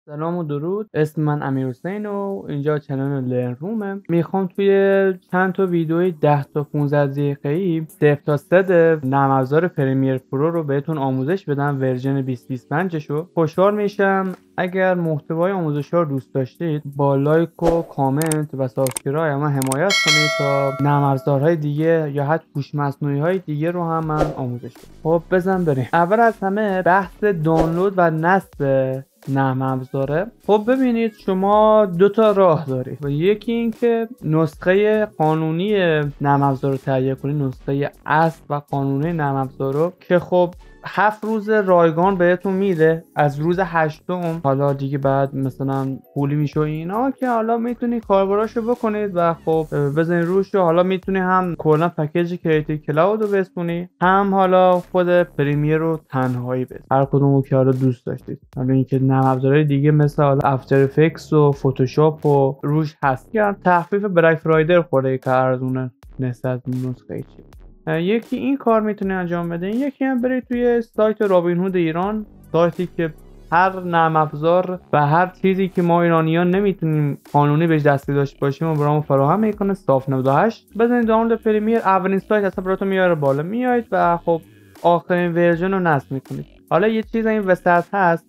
سلام و درود. اسم من امیرحسین و اینجا چنل لرن رومه. میخوام توی چند تا ویدیوی 10 تا 15 دقیقه‌ای 0 تا 3 نرم افزار پرمیر پرو رو بهتون آموزش بدم، ورژن 2025 شو. خوشحال میشم اگر محتوای آموزش ها رو دوست داشتید با لایک و کامنت و سابسکرایب ما حمایت کنید تا نرم افزارهای دیگه یا حتی هوش مصنوعی های دیگه رو هم من آموزش بدم. خب بزن بریم. اول از همه بحث دانلود و نصب نرم افزاره. خب ببینید، شما دو تا راه دارید. یکی این که نسخه قانونی نرم افزار رو تهیه کنید، نسخه اصل و قانونی نرم افزار رو که خب 7 روز رایگان بهتون میده. از روز 8م حالا دیگه بعد مثلا پولی میشه اینا که حالا میتونید کاربراشو بکنید و خب بزنید روش. حالا میتونی هم کلا پکیج کریتیو کلاود رو بسونی، هم حالا خود پریمیر رو تنهایی بس، هر کدومو که حالا دوست داشتید. حالا اینکه نرم افزارهای دیگه مثل حالا افتر افکتس و فتوشاپ و روش هست که تخفیف بلک فرایدی خورده که ارزونه نسبت به نسخه چی. یکی این کار میتونه انجام بده، یکی هم برید توی سایت رابین هود ایران، سایتی که هر نرم افزار و هر چیزی که ما ایرانیان نمیتونیم قانونی بهش دستی داشته باشیم و برامون فراهم میکنه. صاف 98 بزنید دانلود پریمیر، اولین سایت اصلا براتون میاره بالا، میایید و خب آخرین ورژن رو نصب میکنید. حالا یه چیز این وسط هست،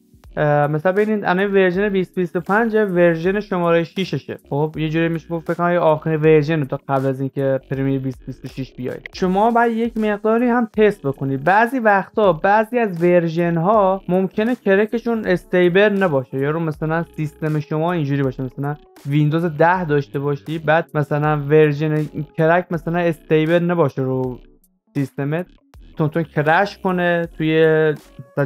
مثلا ببینید الان ورژن 2025 ورژن شماره 6 شه. خب یه جوری میشه گفت فکر کنم آخرین ورژن تا قبل از اینکه پرمیر 2026 بیاد. شما باید یک مقداری هم تست بکنید. بعضی وقتا بعضی از ورژن ها ممکنه کرکشون استیبل نباشه، یا رو مثلا سیستم شما اینجوری باشه، مثلا ویندوز 10 داشته باشی بعد مثلا ورژن کرک مثلا استیبل نباشه رو سیستمت، تون کرش کنه توی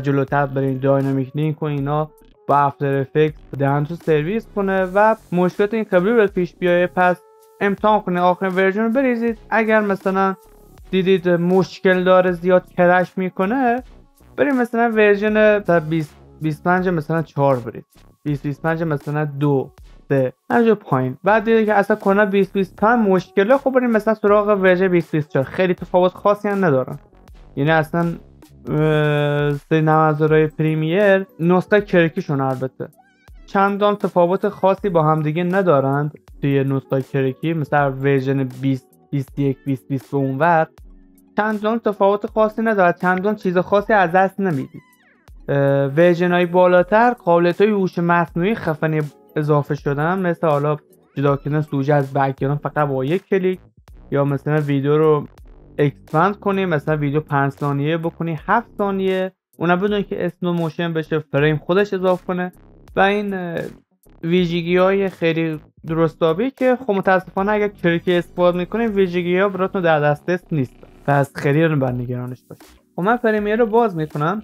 جلوتر برین داینامیک لینک و اینا با افتر افکت دهن تو سرویس کنه و مشکلات این قبلی رو پیش بیایه. پس امتحان کنه آخرین ورژن رو بریزید. اگر مثلا دیدید مشکل داره، زیاد کرش میکنه، بریم مثلا ورژن 2025 مثلا 4 برید، 2025 مثلا 2 3 همینجور پایین. بعد دیدید که اصلا کنه 2025 مشکله، خب بریم مثلا سراغ ورژن 2024. خیلی تفاوت خاصی هم ندارن، یعنی اصلا سری نرم افزارهای پریمیر نسخه کرکیشون البته چندان تفاوت خاصی با همدیگه ندارند توی نسخه کرکی. مثلا ورژن 20 21 2020 به اونور چندان تفاوت خاصی نداره، چندان چیز خاصی از دست نمیدید. ورژن های بالاتر قابلیت های هوش مصنوعی خفنی اضافه شدن، مثل حالا جدا کردن سوژه از بک‌گراند فقط با یک کلیک، یا مثلا ویدیو رو اکسپاند کنی، مثلا ویدیو 5 ثانیه بکنی 7 ثانیه، اونم بدون که اسلو موشن بشه، فریم خودش اضافه کنه و این ویژگی های خیلی درستابی که خب متاسفانه اگر کرکی استفاده میکنیم ویژگی ها براتون در دسترس نیست، پس خیلی رو باید نگرانش باشید. خب من پریمیر رو باز میکنم.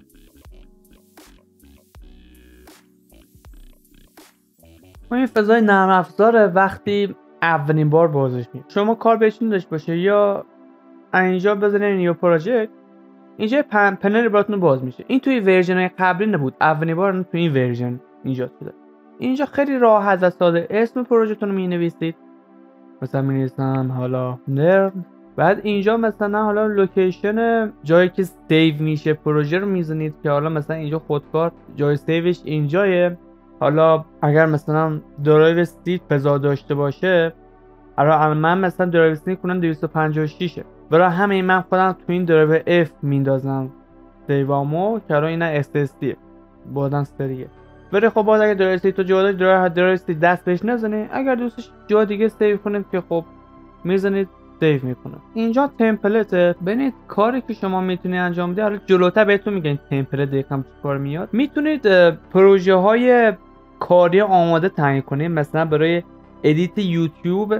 این فضای نرم افزاره وقتی اولین بار بازش میکنید. شما کار بهش داشته باشه یا اینجا بزنید نیو پروژکت، اینجا پنل براتون باز میشه. این توی ورژن های قبلی نبود، اولین بار توی این ورژن ایجاد شده. اینجا خیلی راحت و ساده اسم پروژهتون رو مینویسید، مثلا مینویسم حالا لرن، بعد اینجا مثلا حالا لوکیشن جایی که سیو میشه پروژه رو میزنید که حالا مثلا اینجا خودکار جای سیوش اینجایه. حالا اگر مثلا درایو سیت بزار داشته باشه، حالا من مثلا درایو سیت کنم 256 برای همین من خودم تو این درایو F میندازم سیوامو که حالا اینا SSD بودن سریه بره. خب باز اگه درایو سیت تو جا درایو سیت دست بهش نزنه، اگر دوستش جا دیگه سیو کنید که خب میزنید سیو میکنه. اینجا تمپلت. ببینید کاری که شما میتونید انجام بدید، حالا جلوتر بهتون میگن تمپلت دقیقاً چه کار میاد. میتونید پروژه های کاری آماده تعیین کنید، مثلا برای ادیت یوتیوب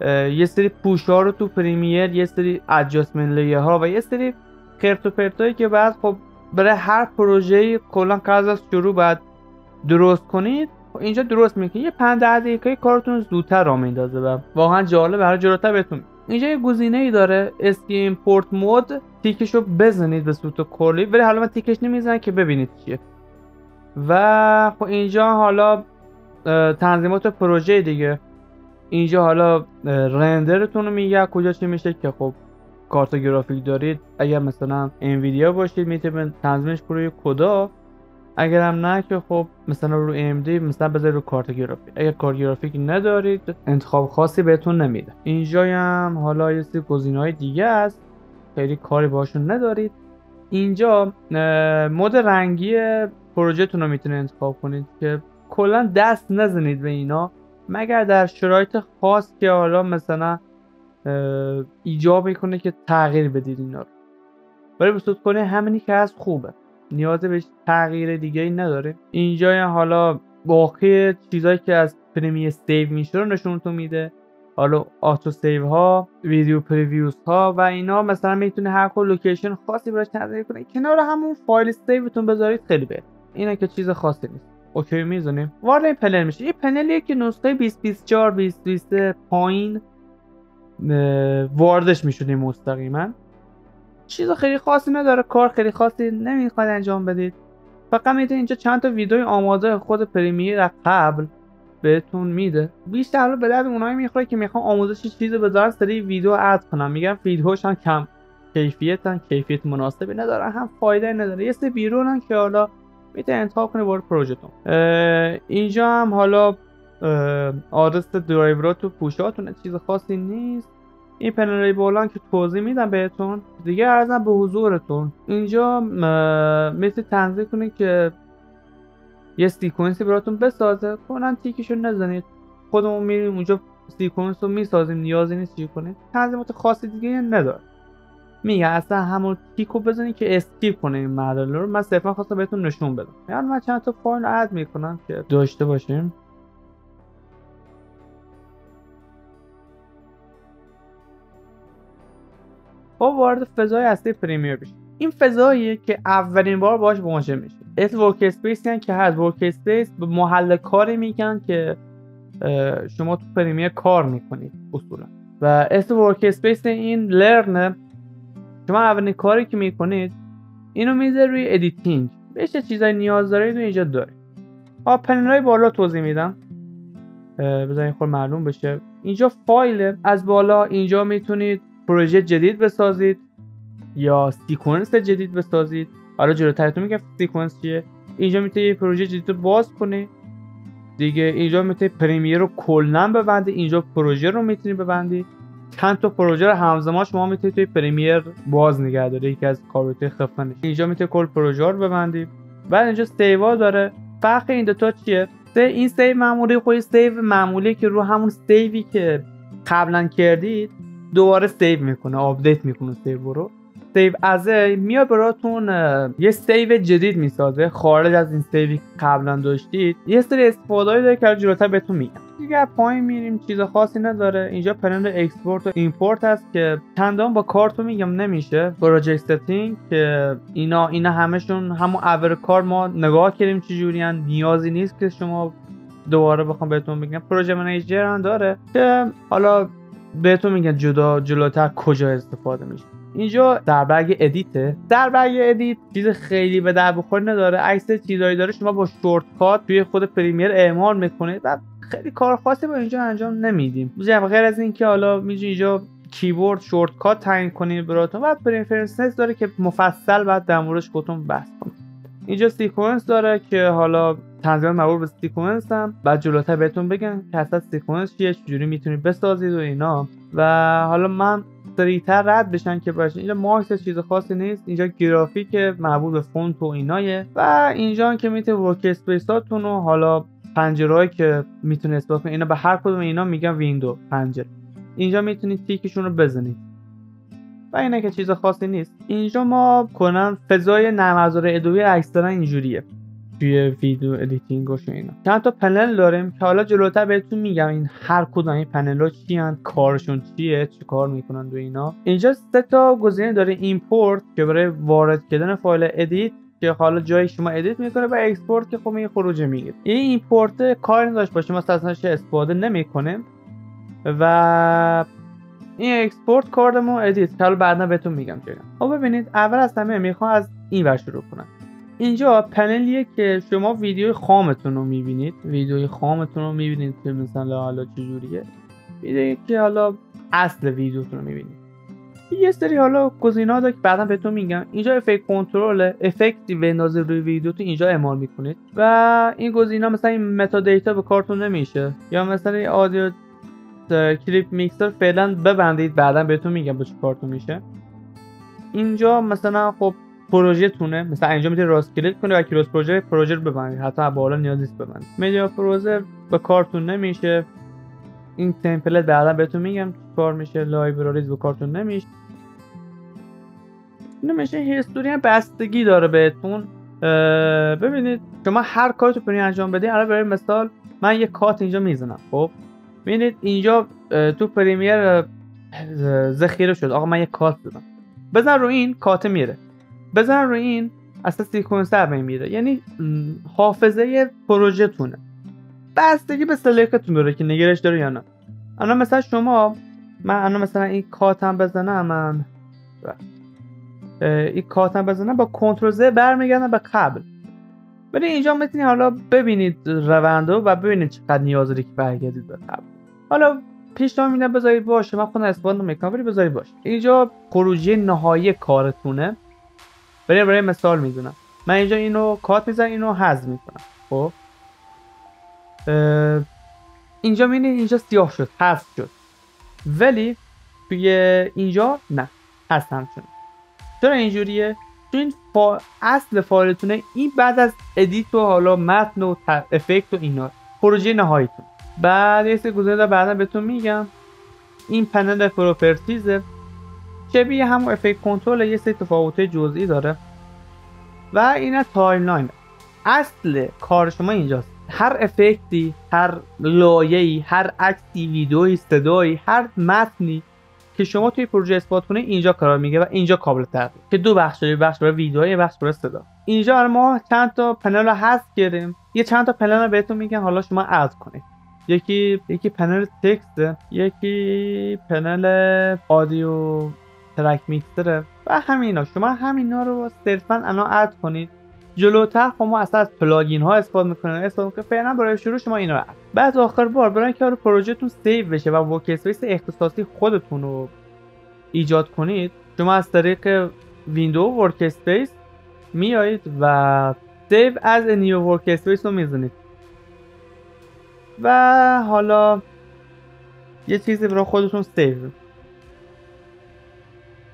یه سری پوش ها رو تو پریمیر، یه سری ادجاستمنت لیر ها و یه سری خرت و پرتایی که بعد خب برای هر پروژه‌ای کلا قبل از شروع بعد درست کنید. اینجا درست میکنید، یه 5 دقیقه کارتون زودتر راه میندازه و واقعا جالب. برای جلوتر بهتون اینجا یه گزینه‌ای داره اسکی ایمپورت مود، تیکشو بزنید به صورت کلی، ولی حالا من تیکش نمیزنم که ببینید چیه. و خب اینجا حالا تنظیمات پروژه دیگه، اینجا حالا رندرتون رو میگه کجا چی میشه که خب کارت گرافیک دارید، اگر مثلا انویدیا باشید میتونید تنظیمش کنید کدا اگرم نه که خب مثلا رو AMD مثلا بذارید رو کارت گرافیک. اگر کارت گرافیک ندارید انتخاب خاصی بهتون نمیده. اینجا هم حالا یه سری گزینه‌های دیگه است، خیلی کاری باشون ندارید. اینجا مود رنگی پروژه‌تون رو میتونید انتخاب کنید که کلا دست نزنید به اینا مگر در شرایط خاص که حالا مثلا ایجاب میکنه که تغییر بدید اینا رو. ولی به صورت کلی همینی که هست خوبه، نیاز به تغییر دیگه ای نداره. اینجا حالا باقی چیزایی که از پرمیه سیو میشه رو نشونتون میده، حالا آتو سیو ها، ویدیو پریویوز ها و اینا. مثلا میتونه هر کدوم لوکیشن خاصی براش تعریف کنه، کنار همون فایل سیوتون بذارید خیلی بهتره. اینا که چیز خاصی نیست. اوکی میزنیم وارد این پنل میشه. این پنلیه که نسخه 2024 2023 پایین واردش میشونیم مستقیما. چیز خیلی خاصی نداره، کار خیلی خاصی نمیخواد انجام بدید. فقط میتونید اینجا چند تا ویدیو آماده خود پرمییر قبل بهتون میده. بیشتر به درد اونایی میخوره که میخوان آموزش چیزی بذارن سری ویدیو اد کنن، میگن ویدیوهاش هم کم کیفیت مناسبی نداره، هم فایده نداره. یه سری ویدیو که حالا میتونید انتخاب کنید وارد پروژهتون. اینجا هم حالا آدرس درایورات و پوشاتون چیز خاصی نیست. این پنل بالا که توضیح میدم بهتون دیگه، عرضم به حضورتون. اینجا میتونید تنظیم کنید که یه سیکونسی براتون بسازه، کنن تیکشو نزنید، خودمون میریم اونجا سیکونس رو میسازیم، نیازی نیست چی کنید، تنظیمات خاصی دیگه نداره. میگه اصلا همون تیکو بزنید که اسکیپ کنه این مرحله رو. من صرفا خواستم بهتون نشون بدم. یعنی من چند تا فایل اد میکنم که داشته باشیم. با وارد فضای اصلی پریمیر بشیم. این فضاییه که اولین بار باهاش مواجه میشه. اسم ورک اسپیس که هست. ورک اسپیس به محل کاری میگن که شما تو پریمیر کار میکنید اصولا. و اسم ورک اسپیس این لرن. شما اولین کاری که میکنید اینو میذاره روی ادیتینگ، بهش چیزای نیاز دارید و اینجا داره. پنل‌های بالا توضیح میدم بذارین خود معلوم بشه. اینجا فایل از بالا، اینجا میتونید پروژه جدید بسازید یا سیکونس جدید بسازید. حالا جلوترتون میگم سیکونس چیه. اینجا میتونید یه پروژه جدید رو باز کنید دیگه. اینجا میتونید پریمیر رو کلا ببندید، اینجا پروژه رو میتونید ببندید. چند تا پروژه رو همزمان شما میتونید توی پریمیر باز نگه دارید، یکی از کاربردهای خفنش. اینجا میتونید کل پروژه رو ببندید. بعد اینجا سیوا داره. فرق این دو تا چیه؟ این سیو معمولی خود سیو معمولی که رو همون سیوی که قبلا کردید دوباره سیو میکنه، آپدیت میکنه سیو رو. سیو از میاد براتون یه سیو جدید میسازه خارج از این سیوی که قبلا داشتید. یه سری استفاده‌ای داره که جلوتر بهتون میگم. دیگه پایین میریم، چیز خاصی نداره. اینجا پنل اکسپورت و ایمپورت هست که چندان با کارتو میگم نمیشه. پروژه ستینگ که اینا همشون همون اول کار ما نگاه کردیم چه جوریان، نیازی نیست که شما دوباره بخوام بهتون بگم. پروژه منیجر هم داره که حالا بهتون میگن جلوتر کجا استفاده میشه. اینجا دربرگ ادیته. دربرگ ادیت چیز خیلی به در بخوری نداره، عکس چیزایی داره شما با شورت کات توی خود پریمیر اعمال میکنید و خیلی کار خاصی با اینجا انجام نمیدیم. غیر از این که حالا میتونید اینجا کیبورد شورت کات تعیین کنید براتون و پرفرنسز داره که مفصل بعد در موردش خودتون بحث کنید. اینجا سیکونس داره که حالا تنظیمات مربوط به سیکونس هم بعد جلوتر بهتون بگم که اصلا سیکونس چیه، چجوری میتونید بسازید و اینا. و حالا من سریعتر رد بشن که باشه. اینجا مارکس چیز خاصی نیست. اینجا گرافیک مربوط به فونت و اینایه. و اینجا که میتونید ورک اسپیساتون و حالا پنجرهایی که میتونید استفاده کنید، اینا به هر کدوم اینا میگن ویندو پنجره. اینجا میتونید تیکشون رو بزنید و اینه که چیز خاصی نیست. اینجا ما کنن فضای نرم افزار ادوبی اکثرا اینجوریه توی ویدیو ادیتینگ و اینا. چند تا پنل داریم که حالا جلوتر بهتون میگم این هر کدوم این پنل‌ها چی ان، کارشون چیه، چه کار میکنن و اینا. اینجا 3 تا گزینه داره. ایمپورت که برای وارد کردن فایل ادیت که حالا جای شما ادیت میکنه، و اکسپورت که خب این خروج میگیره. این ایمپورت کاری نداشت باشه ما اصلا استفاده نمیکنیم و این اکسپورت کاردمو ادیت که حالا بعدا بهتون میگم چرا. خب ببینید اول از همه میخوام از این ور شروع کنم. اینجا پنلیه که شما ویدیوی خامتون رو میبینید. که مثلا حالا چجوریه. ویدیویی که حالا اصل ویدیوتون رو میبینید. یه سری حالا گزینه‌ها داره که بعدا بهتون میگم. اینجا افکت کنترل، افکتی بندازید روی ویدیوتون اینجا اعمال میکنید و این گزینه‌ها مثلا این متا دیتا به کارتون نمیشه، یا مثلا این آدیو کلیپ میکسر فعلا ببندید بعدا بهتون میگم با چه کارتون میشه. اینجا مثلا خب پروژه تونه، مثلا اینجا میتونید راست کلیک کنید و کلاس پروژه رو ببندید، حتی بالا نیاز نیست ببندید. مدیا پروزر به کارتون نمیشه. این تمپلت بعدا بهتون میگم کار میشه. لایبراریز به کارتون نمیشه. هیستوری هم بستگی داره بهتون. ببینید شما هر کاری تو پرینتر انجام بدید، الان برای مثال من یه کات اینجا میزنم. خب ببینید اینجا تو پریمیر ذخیره شد. آقا من یه کات زدم، بزن رو این کات میره، بزن رو این اصلا سیکونسر میره. یعنی حافظه پروژه تونه بستگی به سلیقتون داره که نگرش داره یا نه. الان مثلا شما، من الان مثلا این کاتم بزنم، این کاتم بزنم با کنترل ز برمیگردم به قبل. ولی اینجا میتونید حالا ببینید روندو و ببینید چقدر نیاز داره که برگردید به قبل. حالا پیشنهاد میدم بذارید باشه، من خودم استفاده نمیکنم ولی بذارید باشه. اینجا خروجی نهایی کارتونه. برای مثال میدونم من اینجا اینو کات میزنم، اینو حذف میکنم. خب اینجا میبینید اینجا سیاه شد، حذف شد، ولی توی اینجا نه، حذف نشد. چرا اینجوریه؟ چون این اصل فایلتونه. این بعد از ادیت و حالا متن و افکت و اینا خروجی نهاییتون. بعد یه سری گزینه بعدا بهتون میگم. این پنل پروپرتیزه، شبیه همون افکت کنترل، یه سری تفاوت‌های جزئی داره. و این تایملاین. اصل کار شما اینجاست. هر افکتی، هر لایه‌ای، هر عکسی، ویدئویی، صدایی، هر متنی که شما توی پروژه اثبات کنید اینجا قرار میگیره و اینجا قابل تغییر که دو بخش داره، بخش برای ویدیو، یه بخش برای صدا. اینجا ما چند تا پنل رو حذف کردیم، یه چند تا پنل رو بهتون میگن حالا شما اد کنید. یکی پنل تکست، یکی پنل آدیو ترک میکسره و همینا. شما همینا رو صرفا الان اد کنید. جلوتر ما اصلا از پلاگین ها استفاده میکنیم. فعلا برای شروع شما اینا رو اد. بعد آخر بار برای اینکه پروژهتون سیو بشه و ورک اسپیس اختصاصی خودتون رو ایجاد کنید، شما از طریق ویندو ورک اسپیس میایید و سیو از نیو ورک اسپیس رو میزنید و حالا یه چیزی برای خودتون سیو.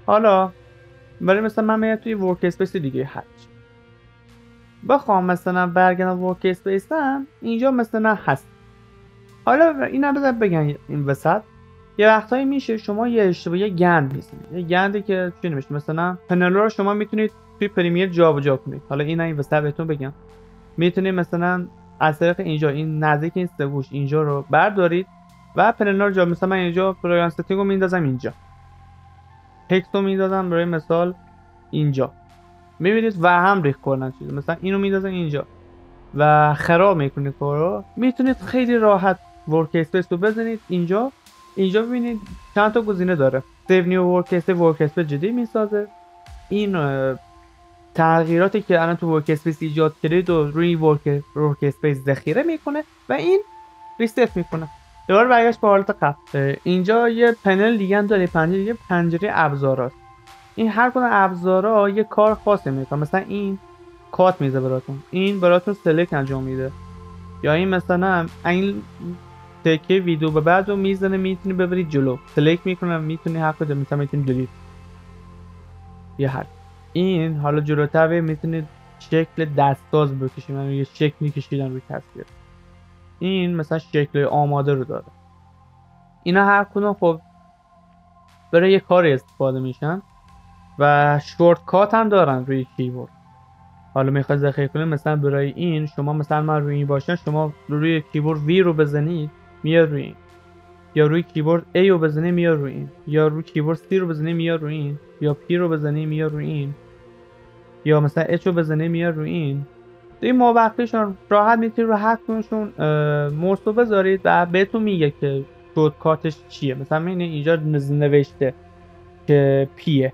حالا برای مثلا من میاد توی ورک اسپیس دیگه هست، بخوام مثلا برگردم ورک اسپیسم اینجا مثلا هست. حالا اینا بذار بگم این وسط یه وقتایی میشه شما یه اشتباهی گند میزنید. یه گندی که چی نمیشه، مثلا پنل رو شما میتونید توی پریمیر جابجا کنید. حالا این وسط بهتون بگم، میتونید مثلا از طریق اینجا این نزدیک این سووش اینجا رو بردارید و پنل رو جا، مثلا من اینجا پروگرام ستینگ رو میندازم اینجا، تکست رو میندازم برای مثال اینجا، میبینید و هم ریخت کردن چیزی، مثلا اینو میندازم اینجا و خراب میکنید کارو. میتونید خیلی راحت ورک اسپیس رو بزنید اینجا ببینید چند تا گزینه داره. سیو نیو ورک اسپیس جدید میسازه. این تغییراتی که الان تو ورک اسپیس ایجاد کردید و روی ورک اسپیس ذخیره میکنه و این ریست میکنه. دوباره برگشت به حالت قبل. اینجا یه پنل دیگه هم داره، پنجره ابزاراست. این هر کدوم ابزارا یه کار خاصی میکنه. مثلا این کات میزه براتون، این براتون سلکت انجام میده، یا این مثلا این تکه ویدیو به بعد رو میزنه، میتونی ببرید جلو، سلکت میکنه، میتونی هر کدوم مثلا میتونی دلیت یا هر. این حالا جلوتر میتونید شکل دستاز بکشید، من یه شکلی کشیدم روی تصویر. این مثلا شکل آماده رو داره. اینا هر کدوم خب برای یه کاری استفاده میشن و شورت کات هم دارن روی کیبورد. حالا میخواد ذخیره کنید، مثلا برای این شما مثلا من روی این باشم، شما روی کیبورد V رو بزنید میاد روی این، یا روی کیبورد A رو بزنید میاد روی این، یا روی کیبورد C رو بزنید میاد روی این، یا P رو بزنید میاد روی این، یا مثلا H رو بزنید میاد روی این. این موقعیتشون راحت میتونید رو هر کدومشون موضوع بذارید و بهتون میگه که شورت کاتش چیه. مثلا میبینید اینجا نوشته که P،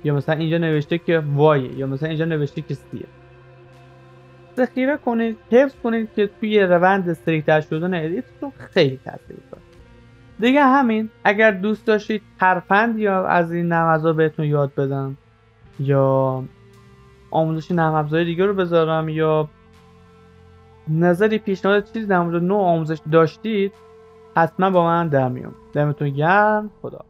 یا مثلا اینجا نوشته که Y، یا مثلا اینجا نوشته که C. ذخیره کنید، حفظ کنید که توی روند سریع‌تر شدن ادیتتون خیلی تاثیر داره. دیگه همین. اگر دوست داشتید ترفند یا از این نرم افزار بهتون یاد بدم یا آموزش نرم افزار دیگه رو بذارم یا نظری پیشنهاد چیزی در مورد نوع آموزش داشتید حتما با من در میون. دمتون گرم. خدا